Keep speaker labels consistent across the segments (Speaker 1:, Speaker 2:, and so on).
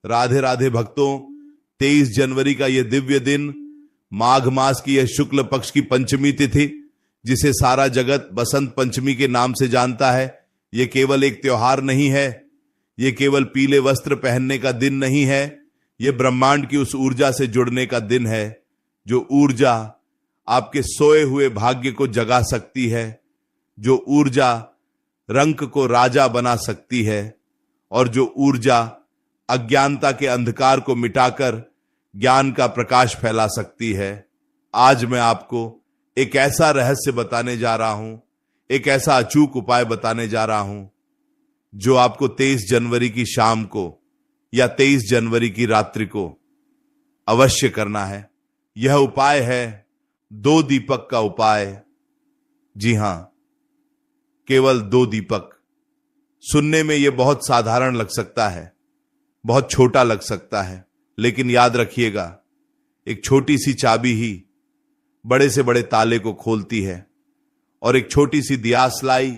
Speaker 1: राधे राधे भक्तों, 23 जनवरी का यह दिव्य दिन, माघ मास की यह शुक्ल पक्ष की पंचमी तिथि, जिसे सारा जगत बसंत पंचमी के नाम से जानता है, यह केवल एक त्योहार नहीं है, यह केवल पीले वस्त्र पहनने का दिन नहीं है, यह ब्रह्मांड की उस ऊर्जा से जुड़ने का दिन है जो ऊर्जा आपके सोए हुए भाग्य को जगा सकती है, जो ऊर्जा रंक को राजा बना सकती है और जो ऊर्जा अज्ञानता के अंधकार को मिटाकर ज्ञान का प्रकाश फैला सकती है। आज मैं आपको एक ऐसा रहस्य बताने जा रहा हूं, एक ऐसा अचूक उपाय बताने जा रहा हूं जो आपको 23 जनवरी की शाम को या 23 जनवरी की रात्रि को अवश्य करना है। यह उपाय है 2 दीपक का उपाय। जी हां, केवल 2 दीपक। सुनने में यह बहुत साधारण लग सकता है, बहुत छोटा लग सकता है, लेकिन याद रखिएगा, एक छोटी सी चाबी ही बड़े से बड़े ताले को खोलती है और एक छोटी सी दियासलाई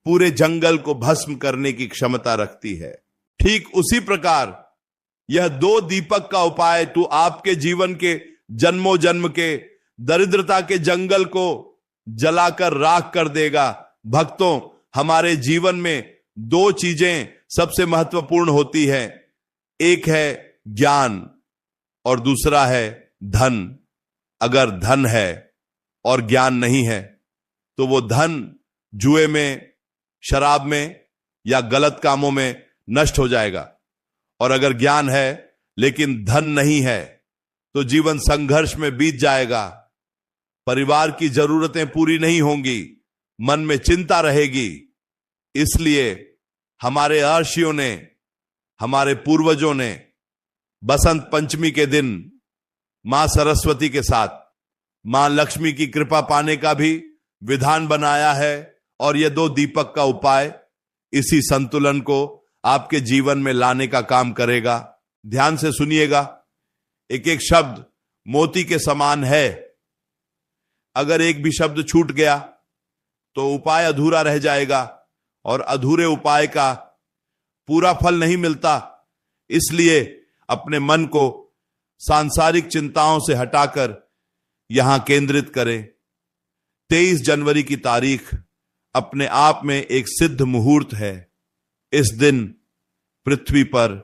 Speaker 1: पूरे जंगल को भस्म करने की क्षमता रखती है। ठीक उसी प्रकार यह 2 दीपक का उपाय तो आपके जीवन के जन्मों जन्म के दरिद्रता के जंगल को जलाकर राख कर देगा। भक्तों, हमारे जीवन में 2 चीजें सबसे महत्वपूर्ण होती है, एक है ज्ञान और दूसरा है धन। अगर धन है और ज्ञान नहीं है तो वो धन जुए में, शराब में या गलत कामों में नष्ट हो जाएगा, और अगर ज्ञान है लेकिन धन नहीं है तो जीवन संघर्ष में बीत जाएगा, परिवार की जरूरतें पूरी नहीं होंगी, मन में चिंता रहेगी। इसलिए हमारे ऋषियों ने, हमारे पूर्वजों ने बसंत पंचमी के दिन मां सरस्वती के साथ मां लक्ष्मी की कृपा पाने का भी विधान बनाया है, और यह 2 दीपक का उपाय इसी संतुलन को आपके जीवन में लाने का काम करेगा। ध्यान से सुनिएगा, एक एक शब्द मोती के समान है। अगर एक भी शब्द छूट गया तो उपाय अधूरा रह जाएगा और अधूरे उपाय का पूरा फल नहीं मिलता। इसलिए अपने मन को सांसारिक चिंताओं से हटाकर यहां केंद्रित करें। 23 जनवरी की तारीख अपने आप में एक सिद्ध मुहूर्त है। इस दिन पृथ्वी पर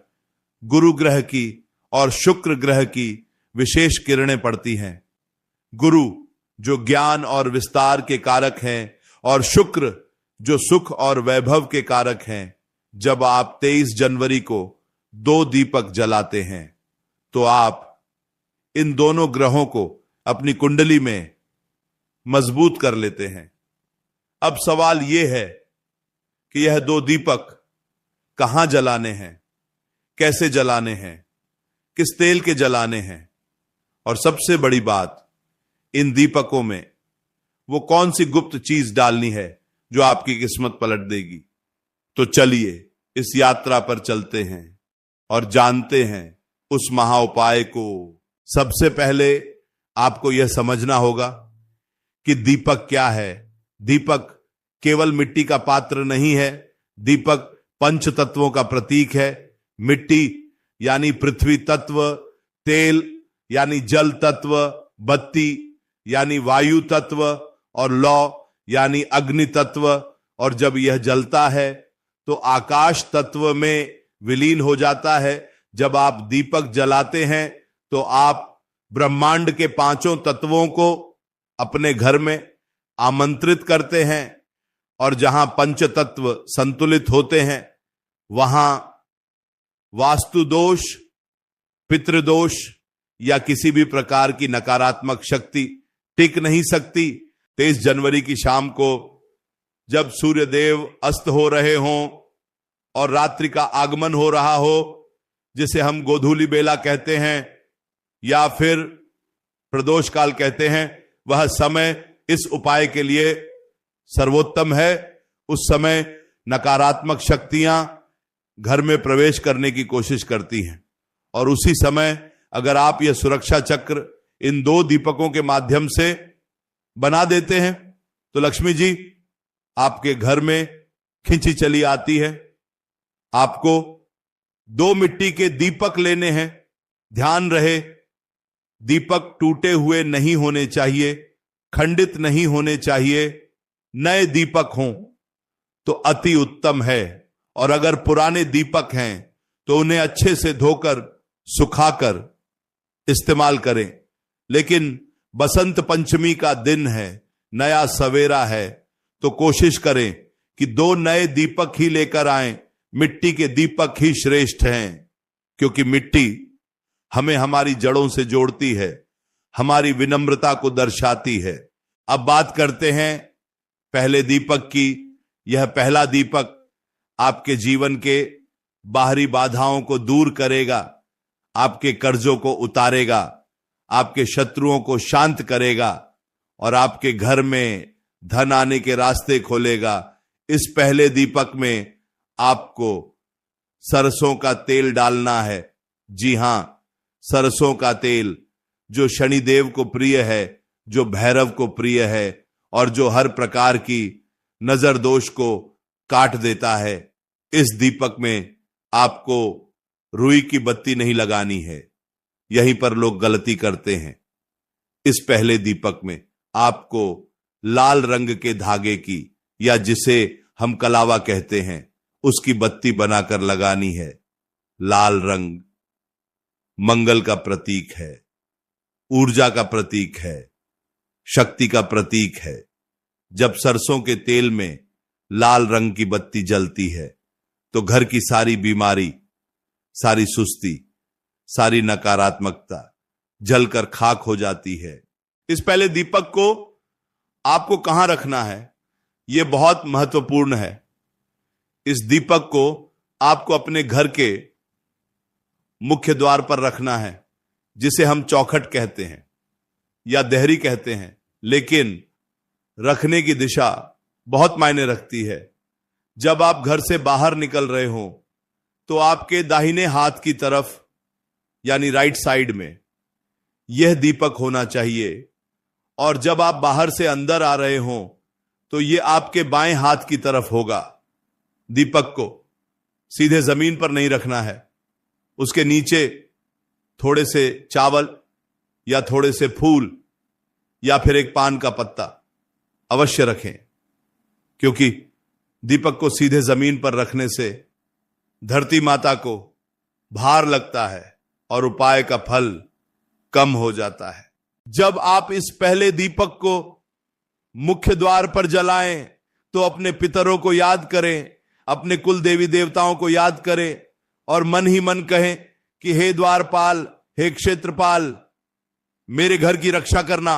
Speaker 1: गुरु ग्रह की और शुक्र ग्रह की विशेष किरणें पड़ती हैं। गुरु जो ज्ञान और विस्तार के कारक हैं और शुक्र जो सुख और वैभव के कारक हैं। जब आप 23 जनवरी को 2 दीपक जलाते हैं तो आप इन दोनों ग्रहों को अपनी कुंडली में मजबूत कर लेते हैं। अब सवाल यह है कि यह 2 दीपक कहां जलाने हैं, कैसे जलाने हैं, किस तेल के जलाने हैं, और सबसे बड़ी बात, इन दीपकों में वो कौन सी गुप्त चीज डालनी है जो आपकी किस्मत पलट देगी। तो चलिए इस यात्रा पर चलते हैं और जानते हैं उस महा उपाय को। सबसे पहले आपको यह समझना होगा कि दीपक क्या है। दीपक केवल मिट्टी का पात्र नहीं है, दीपक पंच तत्वों का प्रतीक है। मिट्टी यानी पृथ्वी तत्व, तेल यानी जल तत्व, बत्ती यानी वायु तत्व और लौ यानी अग्नि तत्व। और जब यह जलता है तो आकाश तत्व में विलीन हो जाता है। जब आप दीपक जलाते हैं तो आप ब्रह्मांड के 5 तत्वों को अपने घर में आमंत्रित करते हैं, और जहां पंच तत्व संतुलित होते हैं वहां वास्तु दोष, पितृदोष या किसी भी प्रकार की नकारात्मक शक्ति टिक नहीं सकती। 23 जनवरी की शाम को जब सूर्य देव अस्त हो रहे हों और रात्रि का आगमन हो रहा हो, जिसे हम गोधूली बेला कहते हैं या फिर प्रदोष काल कहते हैं, वह समय इस उपाय के लिए सर्वोत्तम है। उस समय नकारात्मक शक्तियां घर में प्रवेश करने की कोशिश करती हैं, और उसी समय अगर आप यह सुरक्षा चक्र इन 2 दीपकों के माध्यम से बना देते हैं तो लक्ष्मी जी आपके घर में खिंची चली आती है, आपको 2 मिट्टी के दीपक लेने हैं। ध्यान रहे, दीपक टूटे हुए नहीं होने चाहिए, खंडित नहीं होने चाहिए, नए दीपक हों तो अति उत्तम है। और अगर पुराने दीपक हैं तो उन्हें अच्छे से धोकर सुखाकर इस्तेमाल करें। लेकिन बसंत पंचमी का दिन है, नया सवेरा है, तो कोशिश करें कि 2 नए दीपक ही लेकर आएं। मिट्टी के दीपक ही श्रेष्ठ हैं, क्योंकि मिट्टी हमें हमारी जड़ों से जोड़ती है, हमारी विनम्रता को दर्शाती है। अब बात करते हैं पहले दीपक की। यह पहला दीपक आपके जीवन के बाहरी बाधाओं को दूर करेगा, आपके कर्जों को उतारेगा, आपके शत्रुओं को शांत करेगा और आपके घर में धन आने के रास्ते खोलेगा। इस पहले दीपक में आपको सरसों का तेल डालना है। जी हां, सरसों का तेल, जो शनिदेव को प्रिय है, जो भैरव को प्रिय है और जो हर प्रकार की नजर दोष को काट देता है। इस दीपक में आपको रुई की बत्ती नहीं लगानी है। यहीं पर लोग गलती करते हैं। इस पहले दीपक में आपको लाल रंग के धागे की, या जिसे हम कलावा कहते हैं, उसकी बत्ती बनाकर लगानी है। लाल रंग मंगल का प्रतीक है, ऊर्जा का प्रतीक है, शक्ति का प्रतीक है। जब सरसों के तेल में लाल रंग की बत्ती जलती है तो घर की सारी बीमारी, सारी सुस्ती, सारी नकारात्मकता जलकर खाक हो जाती है। इस पहले दीपक को आपको कहां रखना है, यह बहुत महत्वपूर्ण है। इस दीपक को आपको अपने घर के मुख्य द्वार पर रखना है, जिसे हम चौखट कहते हैं या देहरी कहते हैं। लेकिन रखने की दिशा बहुत मायने रखती है। जब आप घर से बाहर निकल रहे हो तो आपके दाहिने हाथ की तरफ, यानी राइट साइड में, यह दीपक होना चाहिए। और जब आप बाहर से अंदर आ रहे हो तो यह आपके बाएं हाथ की तरफ होगा। दीपक को सीधे जमीन पर नहीं रखना है, उसके नीचे थोड़े से चावल या थोड़े से फूल या फिर एक पान का पत्ता अवश्य रखें, क्योंकि दीपक को सीधे जमीन पर रखने से धरती माता को भार लगता है और उपाय का फल कम हो जाता है। जब आप इस पहले दीपक को मुख्य द्वार पर जलाएं तो अपने पितरों को याद करें, अपने कुल देवी देवताओं को याद करें और मन ही मन कहें कि हे द्वारपाल, हे क्षेत्रपाल, मेरे घर की रक्षा करना,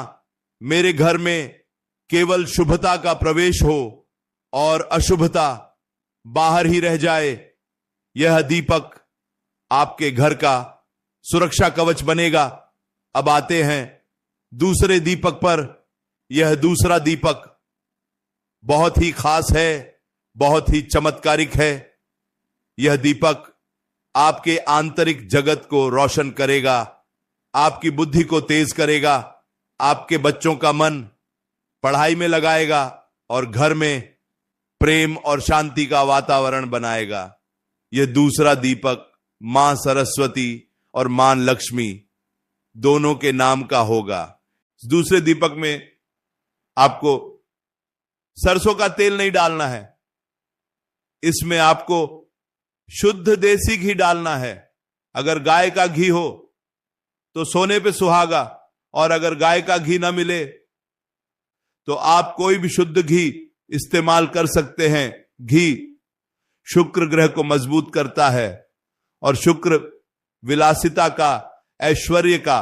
Speaker 1: मेरे घर में केवल शुभता का प्रवेश हो और अशुभता बाहर ही रह जाए। यह दीपक आपके घर का सुरक्षा कवच बनेगा। अब आते हैं दूसरे दीपक पर। यह दूसरा दीपक बहुत ही खास है, बहुत ही चमत्कारिक है। यह दीपक आपके आंतरिक जगत को रोशन करेगा, आपकी बुद्धि को तेज करेगा, आपके बच्चों का मन पढ़ाई में लगाएगा और घर में प्रेम और शांति का वातावरण बनाएगा। यह दूसरा दीपक मां सरस्वती और मां लक्ष्मी दोनों के नाम का होगा। दूसरे दीपक में आपको सरसों का तेल नहीं डालना है, इसमें आपको शुद्ध देसी घी डालना है। अगर गाय का घी हो तो सोने पे सुहागा, और अगर गाय का घी ना मिले तो आप कोई भी शुद्ध घी इस्तेमाल कर सकते हैं। घी शुक्र ग्रह को मजबूत करता है और शुक्र विलासिता का, ऐश्वर्य का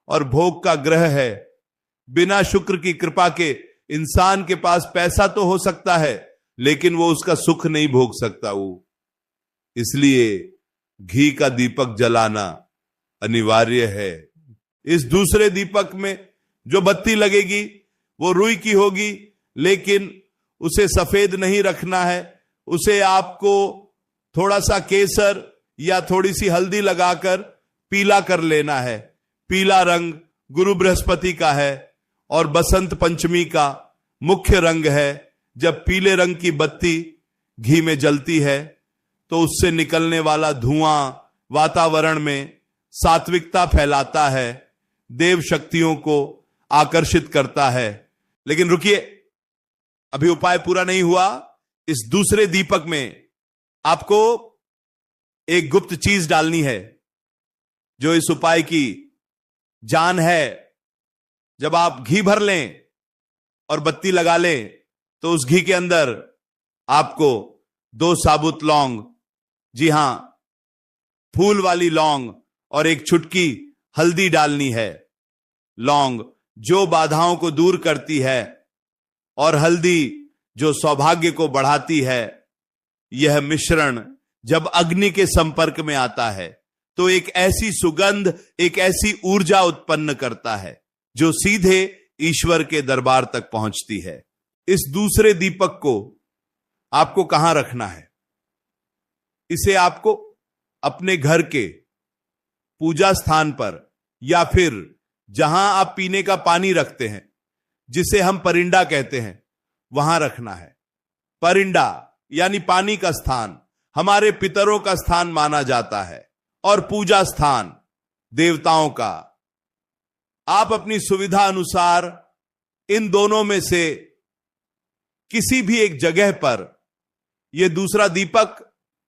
Speaker 1: और भोग का ग्रह है। बिना शुक्र की कृपा के इंसान के पास पैसा तो हो सकता है, लेकिन वो उसका सुख नहीं भोग सकता। वो इसलिए घी का दीपक जलाना अनिवार्य है। इस दूसरे दीपक में जो बत्ती लगेगी वो रुई की होगी, लेकिन उसे सफेद नहीं रखना है। उसे आपको थोड़ा सा केसर या थोड़ी सी हल्दी लगाकर पीला कर लेना है। पीला रंग गुरु बृहस्पति का है और बसंत पंचमी का मुख्य रंग है। जब पीले रंग की बत्ती घी में जलती है तो उससे निकलने वाला धुआं वातावरण में सात्विकता फैलाता है, देव शक्तियों को आकर्षित करता है। लेकिन रुकिए, अभी उपाय पूरा नहीं हुआ। इस दूसरे दीपक में आपको एक गुप्त चीज डालनी है जो इस उपाय की जान है। जब आप घी भर लें और बत्ती लगा लें तो उस घी के अंदर आपको 2 साबुत लौंग, जी हां, फूल वाली लौंग, और एक चुटकी हल्दी डालनी है। लौंग जो बाधाओं को दूर करती है और हल्दी जो सौभाग्य को बढ़ाती है। यह मिश्रण जब अग्नि के संपर्क में आता है तो एक ऐसी सुगंध, एक ऐसी ऊर्जा उत्पन्न करता है जो सीधे ईश्वर के दरबार तक पहुंचती है। इस दूसरे दीपक को आपको कहां रखना है? इसे आपको अपने घर के पूजा स्थान पर, या फिर जहां आप पीने का पानी रखते हैं, जिसे हम परिंडा कहते हैं, वहां रखना है। परिंडा यानी पानी का स्थान हमारे पितरों का स्थान माना जाता है और पूजा स्थान देवताओं का। आप अपनी सुविधा अनुसार इन दोनों में से किसी भी एक जगह पर यह दूसरा दीपक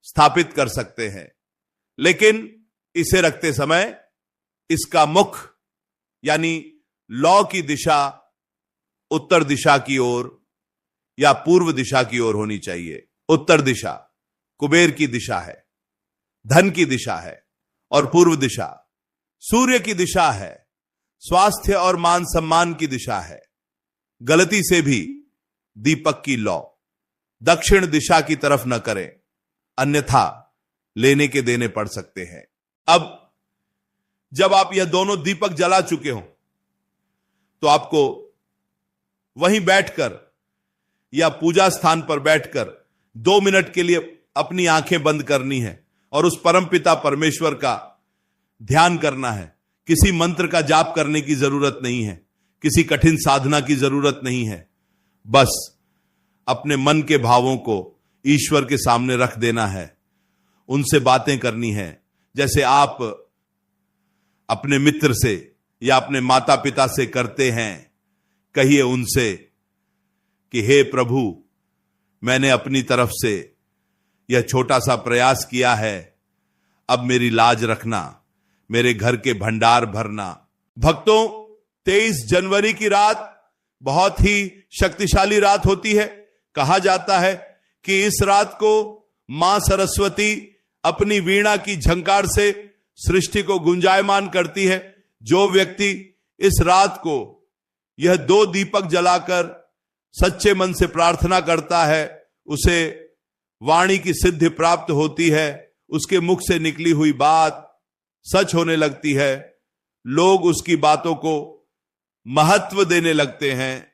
Speaker 1: स्थापित कर सकते हैं, लेकिन इसे रखते समय इसका मुख यानी लौ की दिशा उत्तर दिशा की ओर या पूर्व दिशा की ओर होनी चाहिए। उत्तर दिशा कुबेर की दिशा है, धन की दिशा है, और पूर्व दिशा सूर्य की दिशा है, स्वास्थ्य और मान सम्मान की दिशा है। गलती से भी दीपक की लौ दक्षिण दिशा की तरफ न करें, अन्यथा लेने के देने पड़ सकते हैं। अब जब आप यह दोनों दीपक जला चुके हो तो आपको वहीं बैठकर या पूजा स्थान पर बैठकर 2 मिनट के लिए अपनी आंखें बंद करनी है और उस परमपिता परमेश्वर का ध्यान करना है। किसी मंत्र का जाप करने की जरूरत नहीं है, किसी कठिन साधना की जरूरत नहीं है। बस अपने मन के भावों को ईश्वर के सामने रख देना है, उनसे बातें करनी है। जैसे आप अपने मित्र से या अपने माता पिता से करते हैं, कहिए उनसे कि हे प्रभु, मैंने अपनी तरफ से यह छोटा सा प्रयास किया है, अब मेरी लाज रखना, मेरे घर के भंडार भरना। भक्तों, 23 जनवरी की रात बहुत ही शक्तिशाली रात होती है। कहा जाता है कि इस रात को मां सरस्वती अपनी वीणा की झंकार से सृष्टि को गुंजायमान करती है। जो व्यक्ति इस रात को यह 2 दीपक जलाकर सच्चे मन से प्रार्थना करता है, उसे वाणी की सिद्धि प्राप्त होती है। उसके मुख से निकली हुई बात सच होने लगती है। लोग उसकी बातों को महत्व देने लगते हैं।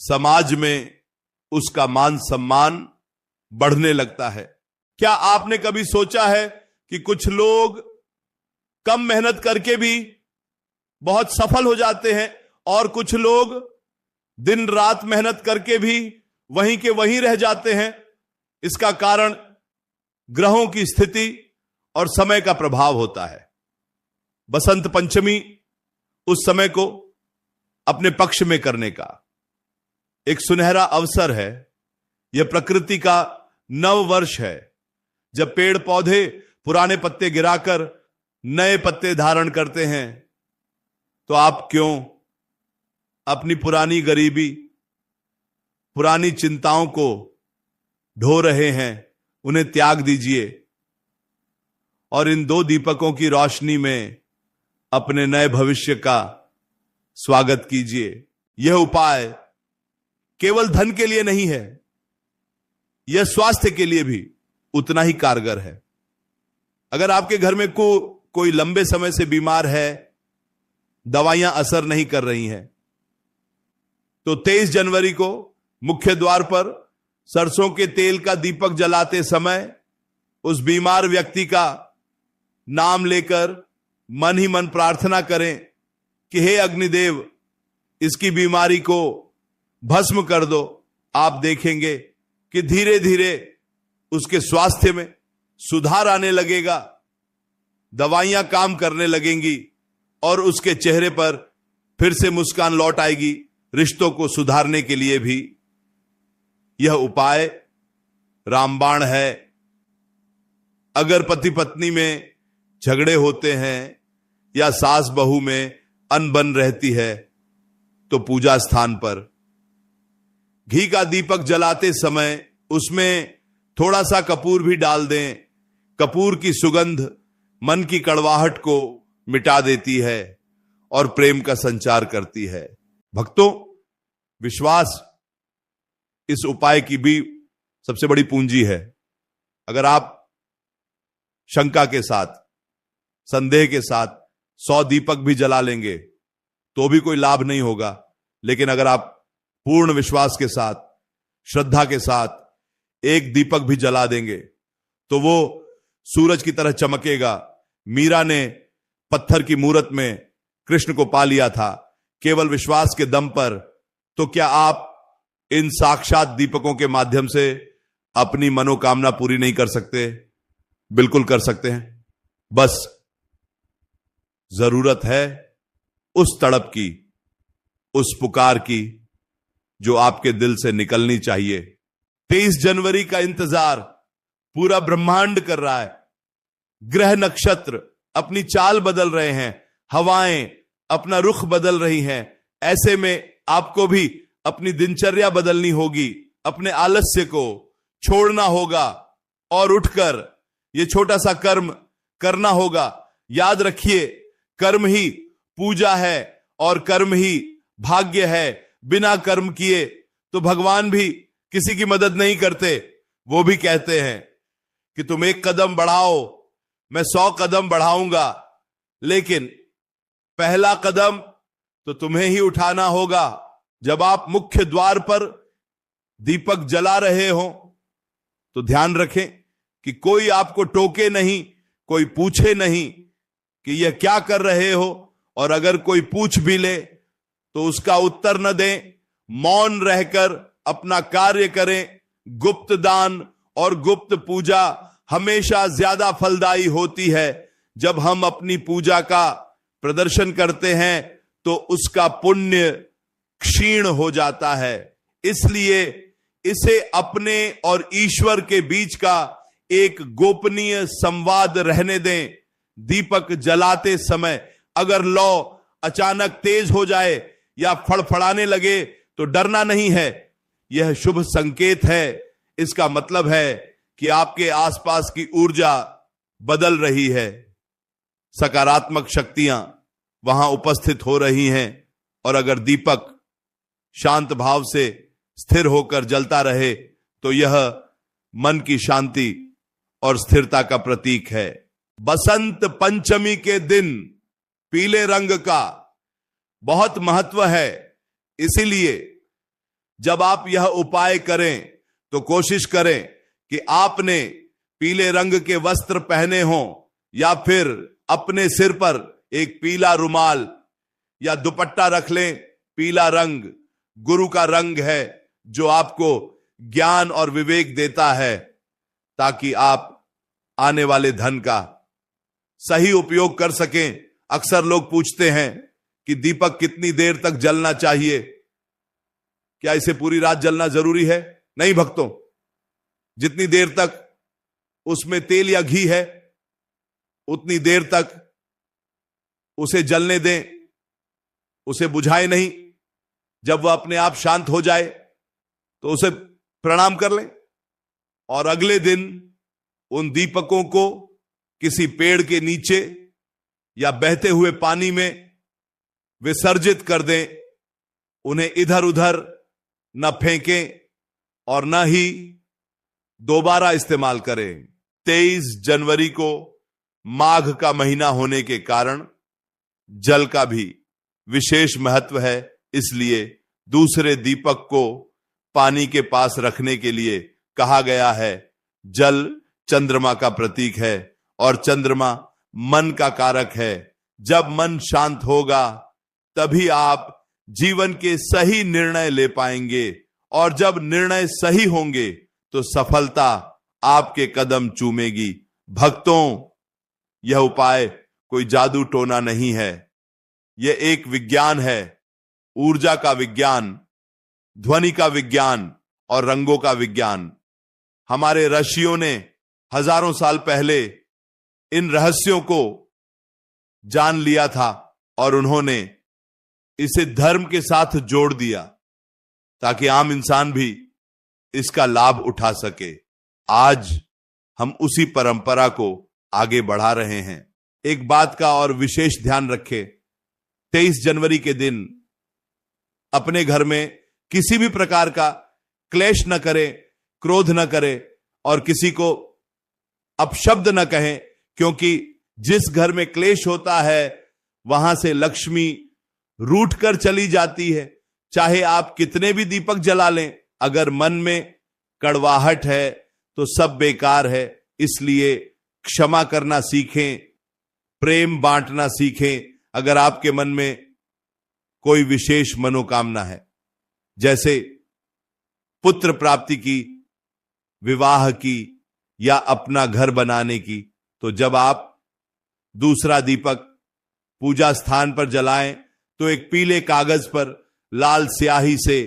Speaker 1: समाज में उसका मान सम्मान बढ़ने लगता है। क्या आपने कभी सोचा है कि कुछ लोग कम मेहनत करके भी बहुत सफल हो जाते हैं और कुछ लोग दिन रात मेहनत करके भी वहीं के वहीं रह जाते हैं? इसका कारण ग्रहों की स्थिति और समय का प्रभाव होता है। बसंत पंचमी उस समय को अपने पक्ष में करने का एक सुनहरा अवसर है। यह प्रकृति का नव वर्ष है, जब पेड़ पौधे पुराने पत्ते गिराकर नए पत्ते धारण करते हैं। तो आप क्यों अपनी पुरानी गरीबी, पुरानी चिंताओं को ढो रहे हैं? उन्हें त्याग दीजिए और इन 2 दीपकों की रोशनी में अपने नए भविष्य का स्वागत कीजिए। यह उपाय केवल धन के लिए नहीं है, यह स्वास्थ्य के लिए भी उतना ही कारगर है। अगर आपके घर में कोई लंबे समय से बीमार है, दवाइयां असर नहीं कर रही हैं, तो 23 जनवरी को मुख्य द्वार पर सरसों के तेल का दीपक जलाते समय उस बीमार व्यक्ति का नाम लेकर मन ही मन प्रार्थना करें कि हे अग्निदेव, इसकी बीमारी को भस्म कर दो। आप देखेंगे कि धीरे धीरे उसके स्वास्थ्य में, सुधार आने लगेगा, दवाइयां काम करने लगेंगी और उसके चेहरे पर फिर से मुस्कान लौट आएगी। रिश्तों को सुधारने के लिए भी यह उपाय रामबाण है। अगर पति पत्नी में झगड़े होते हैं या सास बहू में अनबन रहती है तो पूजा स्थान पर घी का दीपक जलाते समय उसमें थोड़ा सा कपूर भी डाल दें। कपूर की सुगंध मन की कड़वाहट को मिटा देती है और प्रेम का संचार करती है। भक्तों, विश्वास इस उपाय की भी सबसे बड़ी पूंजी है। अगर आप शंका के साथ, संदेह के साथ 100 दीपक भी जला लेंगे तो भी कोई लाभ नहीं होगा, लेकिन अगर आप पूर्ण विश्वास के साथ, श्रद्धा के साथ एक दीपक भी जला देंगे तो वो सूरज की तरह चमकेगा। मीरा ने पत्थर की मूरत में कृष्ण को पा लिया था केवल विश्वास के दम पर। तो क्या आप इन साक्षात दीपकों के माध्यम से अपनी मनोकामना पूरी नहीं कर सकते? बिल्कुल कर सकते हैं। बस जरूरत है उस तड़प की, उस पुकार की जो आपके दिल से निकलनी चाहिए। 23 जनवरी का इंतजार पूरा ब्रह्मांड कर रहा है। ग्रह नक्षत्र अपनी चाल बदल रहे हैं, हवाएं अपना रुख बदल रही हैं। ऐसे में आपको भी अपनी दिनचर्या बदलनी होगी, अपने आलस्य को छोड़ना होगा और उठकर ये छोटा सा कर्म करना होगा। याद रखिए, कर्म ही पूजा है और कर्म ही भाग्य है। बिना कर्म किए तो भगवान भी किसी की मदद नहीं करते। वो भी कहते हैं कि तुम 1 कदम बढ़ाओ, मैं 100 कदम बढ़ाऊंगा, लेकिन पहला कदम तो तुम्हें ही उठाना होगा। जब आप मुख्य द्वार पर दीपक जला रहे हो तो ध्यान रखें कि कोई आपको टोके नहीं, कोई पूछे नहीं कि यह क्या कर रहे हो, और अगर कोई पूछ भी ले तो उसका उत्तर न दें। मौन रहकर अपना कार्य करें। गुप्त दान और गुप्त पूजा हमेशा ज्यादा फलदायी होती है। जब हम अपनी पूजा का प्रदर्शन करते हैं तो उसका पुण्य क्षीण हो जाता है। इसलिए इसे अपने और ईश्वर के बीच का एक गोपनीय संवाद रहने दें। दीपक जलाते समय अगर लौ अचानक तेज हो जाए या फड़फड़ाने लगे तो डरना नहीं है, यह शुभ संकेत है। इसका मतलब है कि आपके आसपास की ऊर्जा बदल रही है, सकारात्मक शक्तियां वहां उपस्थित हो रही हैं। और अगर दीपक शांत भाव से स्थिर होकर जलता रहे तो यह मन की शांति और स्थिरता का प्रतीक है। बसंत पंचमी के दिन पीले रंग का बहुत महत्व है। इसीलिए जब आप यह उपाय करें तो कोशिश करें कि आपने पीले रंग के वस्त्र पहने हों या फिर अपने सिर पर एक पीला रुमाल या दुपट्टा रख लें। पीला रंग गुरु का रंग है जो आपको ज्ञान और विवेक देता है, ताकि आप आने वाले धन का सही उपयोग कर सकें। अक्सर लोग पूछते हैं कि दीपक कितनी देर तक जलना चाहिए, क्या इसे पूरी रात जलना जरूरी है? नहीं भक्तों, जितनी देर तक उसमें तेल या घी है उतनी देर तक उसे जलने दें, उसे बुझाए नहीं। जब वह अपने आप शांत हो जाए तो उसे प्रणाम कर लें और अगले दिन उन दीपकों को किसी पेड़ के नीचे या बहते हुए पानी में विसर्जित कर दें। उन्हें इधर उधर न फेंकें और न ही दोबारा इस्तेमाल करें। 23 जनवरी को माघ का महीना होने के कारण जल का भी विशेष महत्व है। इसलिए दूसरे दीपक को पानी के पास रखने के लिए कहा गया है। जल चंद्रमा का प्रतीक है और चंद्रमा मन का कारक है। जब मन शांत होगा तभी आप जीवन के सही निर्णय ले पाएंगे, और जब निर्णय सही होंगे तो सफलता आपके कदम चूमेगी। भक्तों, यह उपाय कोई जादू टोना नहीं है, यह एक विज्ञान है, ऊर्जा का विज्ञान, ध्वनि का विज्ञान और रंगों का विज्ञान। हमारे ऋषियों ने हजारों साल पहले इन रहस्यों को जान लिया था और उन्होंने इसे धर्म के साथ जोड़ दिया ताकि आम इंसान भी इसका लाभ उठा सके। आज हम उसी परंपरा को आगे बढ़ा रहे हैं। एक बात का और विशेष ध्यान रखें, 23 जनवरी के दिन अपने घर में किसी भी प्रकार का क्लेश न करें, क्रोध न करें और किसी को अपशब्द न कहें, क्योंकि जिस घर में क्लेश होता है वहां से लक्ष्मी रूठ कर चली जाती है। चाहे आप कितने भी दीपक जला लें, अगर मन में कड़वाहट है तो सब बेकार है। इसलिए क्षमा करना सीखें, प्रेम बांटना सीखें। अगर आपके मन में कोई विशेष मनोकामना है, जैसे पुत्र प्राप्ति की, विवाह की या अपना घर बनाने की, तो जब आप दूसरा दीपक पूजा स्थान पर जलाएं तो एक पीले कागज पर लाल स्याही से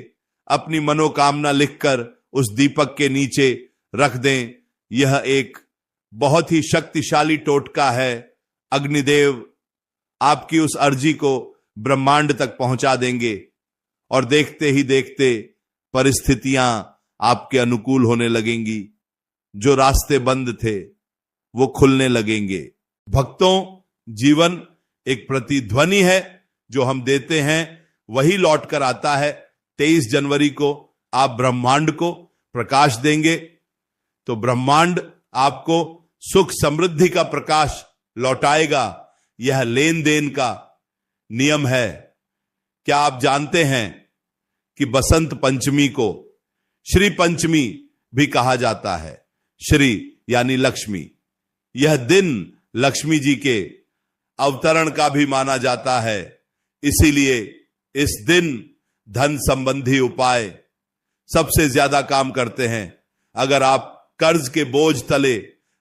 Speaker 1: अपनी मनोकामना लिखकर उस दीपक के नीचे रख दें। यह एक बहुत ही शक्तिशाली टोटका है। अग्निदेव आपकी उस अर्जी को ब्रह्मांड तक पहुंचा देंगे और देखते ही देखते परिस्थितियां आपके अनुकूल होने लगेंगी। जो रास्ते बंद थे वो खुलने लगेंगे। भक्तों, जीवन एक प्रतिध्वनि है, जो हम देते हैं वही लौट कर आता है। 23 जनवरी को आप ब्रह्मांड को प्रकाश देंगे तो ब्रह्मांड आपको सुख समृद्धि का प्रकाश लौटाएगा। यह लेन देन का नियम है। क्या आप जानते हैं कि बसंत पंचमी को श्री पंचमी भी कहा जाता है? श्री यानी लक्ष्मी। यह दिन लक्ष्मी जी के अवतरण का भी माना जाता है। इसीलिए इस दिन धन संबंधी उपाय सबसे ज्यादा काम करते हैं। अगर आप कर्ज के बोझ तले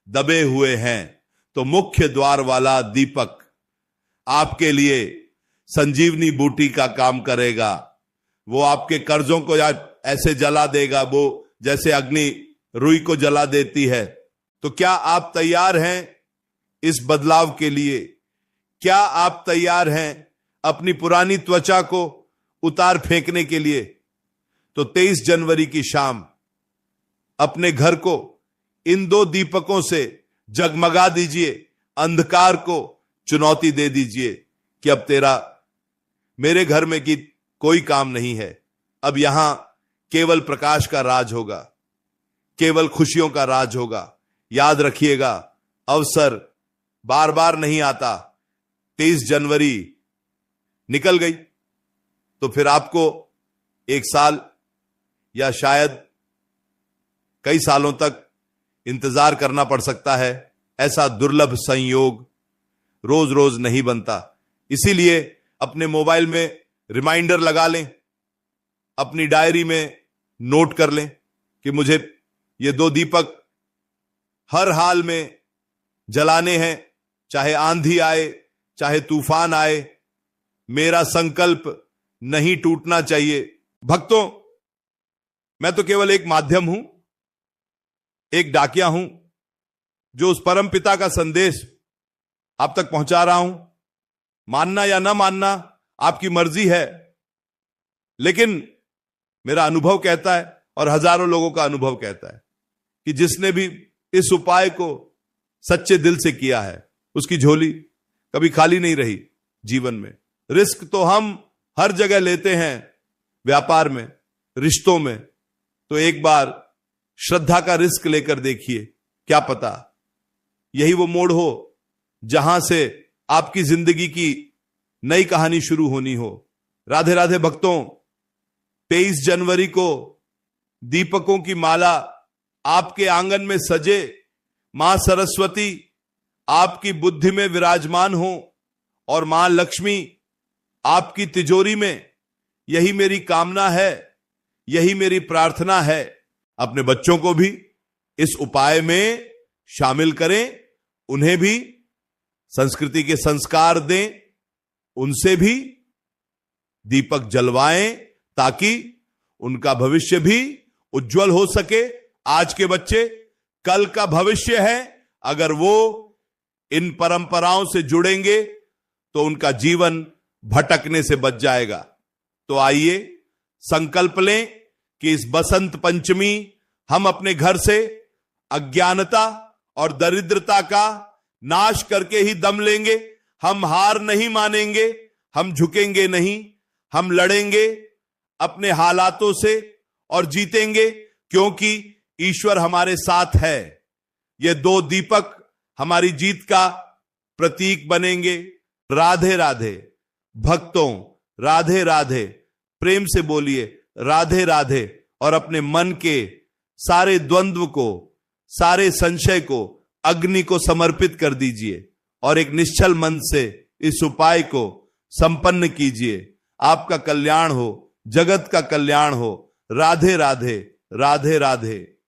Speaker 1: दबे हुए हैं तो मुख्य द्वार वाला दीपक आपके लिए संजीवनी बूटी का काम करेगा। वो आपके कर्जों को ऐसे जला देगा, वो जैसे अग्नि रुई को जला देती है। तो क्या आप तैयार हैं इस बदलाव के लिए? क्या आप तैयार हैं अपनी पुरानी त्वचा को उतार फेंकने के लिए? तो 23 जनवरी की शाम अपने घर को इन 2 दीपकों से जगमगा दीजिए। अंधकार को चुनौती दे दीजिए कि अब तेरा मेरे घर में की कोई काम नहीं है। अब यहां केवल प्रकाश का राज होगा, केवल खुशियों का राज होगा। याद रखिएगा, अवसर बार बार नहीं आता। 23 जनवरी निकल गई तो फिर आपको 1 साल या शायद कई सालों तक इंतजार करना पड़ सकता है। ऐसा दुर्लभ संयोग रोज रोज नहीं बनता। इसीलिए अपने मोबाइल में रिमाइंडर लगा लें, अपनी डायरी में नोट कर लें कि मुझे ये 2 दीपक हर हाल में जलाने हैं, चाहे आंधी आए, चाहे तूफान आए। मेरा संकल्प नहीं टूटना चाहिए। भक्तों, मैं तो केवल एक माध्यम हूं, एक डाकिया हूं, जो उस परम पिता का संदेश आप तक पहुंचा रहा हूं। मानना या ना मानना आपकी मर्जी है, लेकिन मेरा अनुभव कहता है और हजारों लोगों का अनुभव कहता है कि जिसने भी इस उपाय को सच्चे दिल से किया है, उसकी झोली कभी खाली नहीं रही जीवन में। रिस्क तो हम हर जगह लेते हैं, व्यापार में, रिश्तों में। तो एक बार श्रद्धा का रिस्क लेकर देखिए, क्या पता यही वो मोड़ हो जहां से आपकी जिंदगी की नई कहानी शुरू होनी हो। राधे राधे भक्तों, 23 जनवरी को दीपकों की माला आपके आंगन में सजे, मां सरस्वती आपकी बुद्धि में विराजमान हो और मां लक्ष्मी आपकी तिजोरी में। यही मेरी कामना है, यही मेरी प्रार्थना है। अपने बच्चों को भी इस उपाय में शामिल करें उन्हें भी संस्कृति के संस्कार दें, उनसे भी दीपक जलवाएं ताकि उनका भविष्य भी उज्जवल हो सके। आज के बच्चे कल का भविष्य है, अगर वो इन परंपराओं से जुड़ेंगे तो उनका जीवन भटकने से बच जाएगा। तो आइए संकल्प लें कि इस बसंत पंचमी हम अपने घर से अज्ञानता और दरिद्रता का नाश करके ही दम लेंगे। हम हार नहीं मानेंगे, हम झुकेंगे नहीं, हम लड़ेंगे अपने हालातों से और जीतेंगे, क्योंकि ईश्वर हमारे साथ है। ये दो दीपक हमारी जीत का प्रतीक बनेंगे। राधे राधे भक्तों, राधे राधे। प्रेम से बोलिए राधे राधे और अपने मन के सारे द्वंद्व को, सारे संशय को अग्नि को समर्पित कर दीजिए और एक निश्चल मन से इस उपाय को संपन्न कीजिए। आपका कल्याण हो, जगत का कल्याण हो। राधे राधे, राधे राधे।